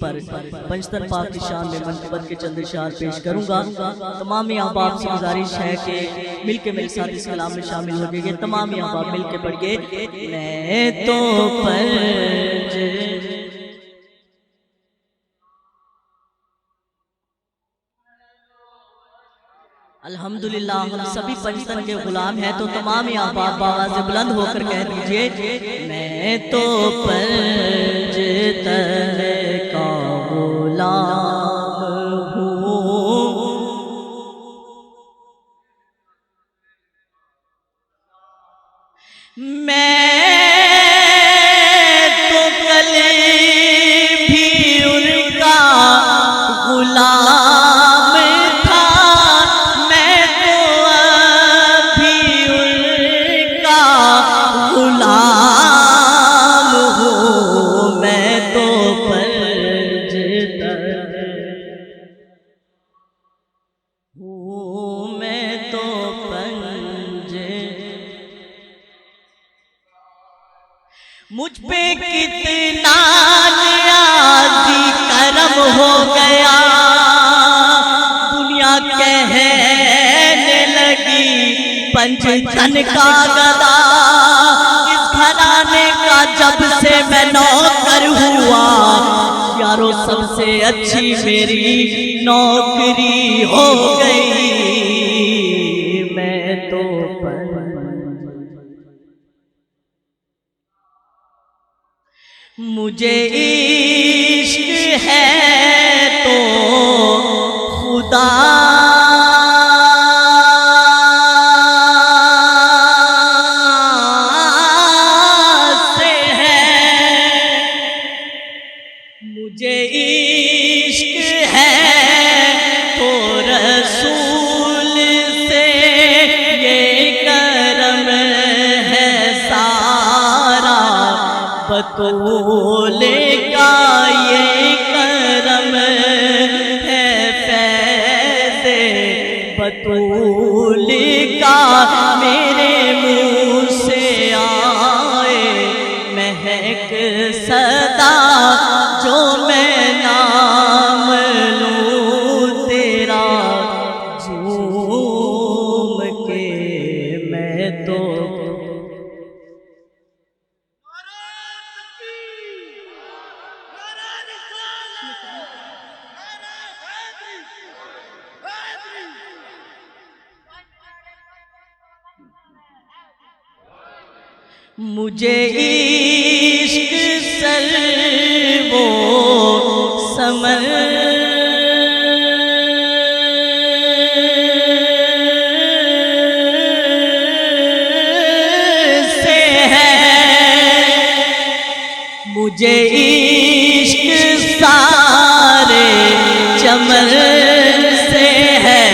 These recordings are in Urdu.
پر پنجتن پاک کی شان میں منقبت کے چند اشعار پیش کروں گا۔ تمام احباب سے گزارش ہے کہ مل کے میرے ساتھ اس کلام میں شامل ہو گئے، تمام احباب مل کے پڑھیے۔ میں تو پنج الحمدللہ ہم سبھی پنجتن کے غلام ہیں، تو تمام احباب باواز بلند ہو کر کہہ دیجئے میں تو پنجتن کا غلام ہوں، میں تو کلے بھی ان کا غلام مجھ پہ کتنا نیازی کرم ہو گیا، دنیا کہنے لگی پنجتن کا گدا، اس گھرانے کا جب سے میں نوکر ہوا، یارو سب سے اچھی میری نوکری ہو گئی۔ میں تو مجھے عشق ہے تو خدا سے ہے، مجھے عشق ہے تو رسول سے، یہ کرم ہے سارا بطول کا، یہ کرم ہے فیض بطول کا، میرے منہ سے آئے مہک صدا، جو میں نام لوں تیرا جھوم کے، میں تو مجھے عشق سر و سمر سے ہے، مجھے عشق سارے چمر سے ہے،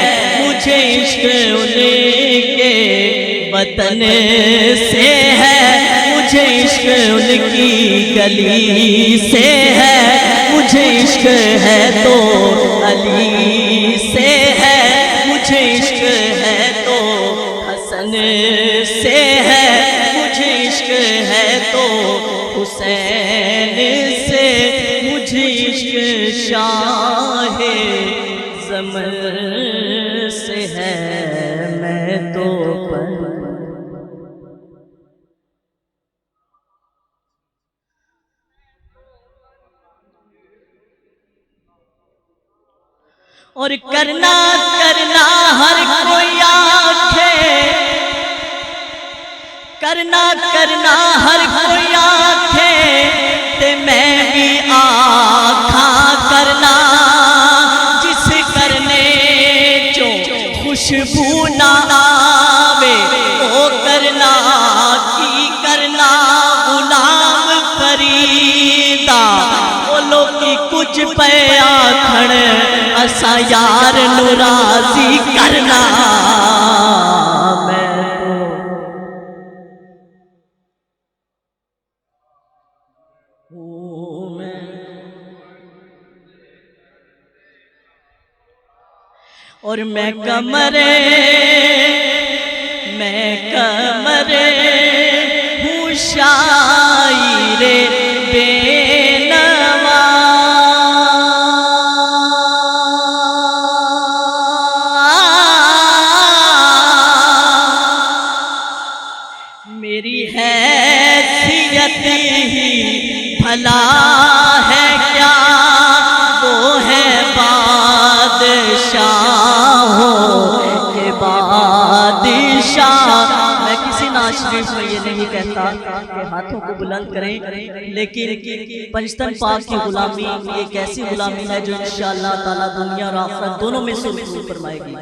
مجھے عشق ان کے وطن سے ہے، مجھے عشق ان کی گلی سے ہے، مجھے عشق ہے تو علی سے ہے، مجھے عشق ہے تو حسن سے ہے، مجھے عشق ہے تو حسین سے، مجھے عشق شاہ زمر سے ہے۔ میں تو اور کرنا کرنا ہر کوئی آنکھے، کرنا کرنا ہر کوئی آنکھے، تے میں بھی آنکھا کرنا، جس کرنے جو خوشبو نہ آوے وہ کرنا، کی کرنا غلام فریدا، بولو کی کچھ پہ آکھڑ اسا یار نو راضی کرنا۔ میں اور میں کمرے ہوں شاعر بے نوا، بادشاہ. میں کسی ناز شریف میں یہ نہیں کہتا کہ ہاتھوں کو بلند کریں، لیکن پنجتن پاک کی غلامی ایک ایسی غلامی ہے جو انشاءاللہ تعالیٰ دنیا اور آخرت دونوں میں سرخرو فرمائے گی.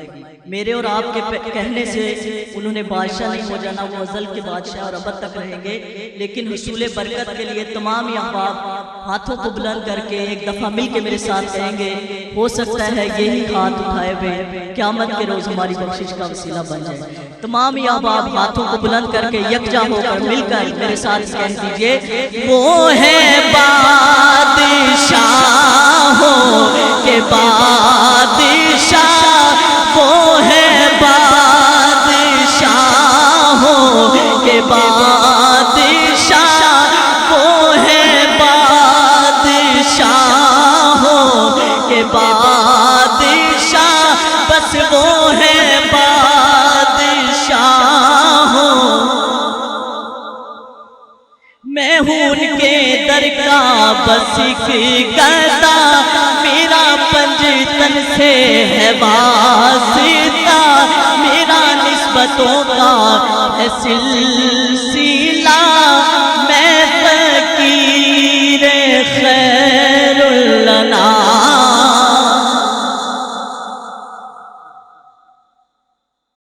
میرے اور آپ کے کہنے سے انہوں نے بادشاہ نہیں ہو جانا، وہ ازل کے بادشاہ اور ابد تک رہیں گے. لیکن حصول برکت کے لیے تمام احباب ہاتھوں کو بلند کر کے ایک دفعہ مل کے میرے ساتھ کہیں گے، ہو سکتا ہے یہی ہاتھ اٹھائے ہوئے قیامت کے روز ہماری بخشش کا وسیلہ بن جائے. تمام احباب ہاتھوں کو بلند کر کے یکجا ہو کر مل کر میرے ساتھ کہہ دیجئے، وہ ہے بادشاہوں کے بادشاہ، وہ ہے بادشاہوں کے بادشاہ، وہ ہے بادشاہوں کے بادشاہ، بس وہ ہے بادشاہوں. میں ہوں ان کے در کا بس ایک گدا، میرا پنجتن سے ہے واسطہ، میرا نسبتوں کا ہے سلسلہ.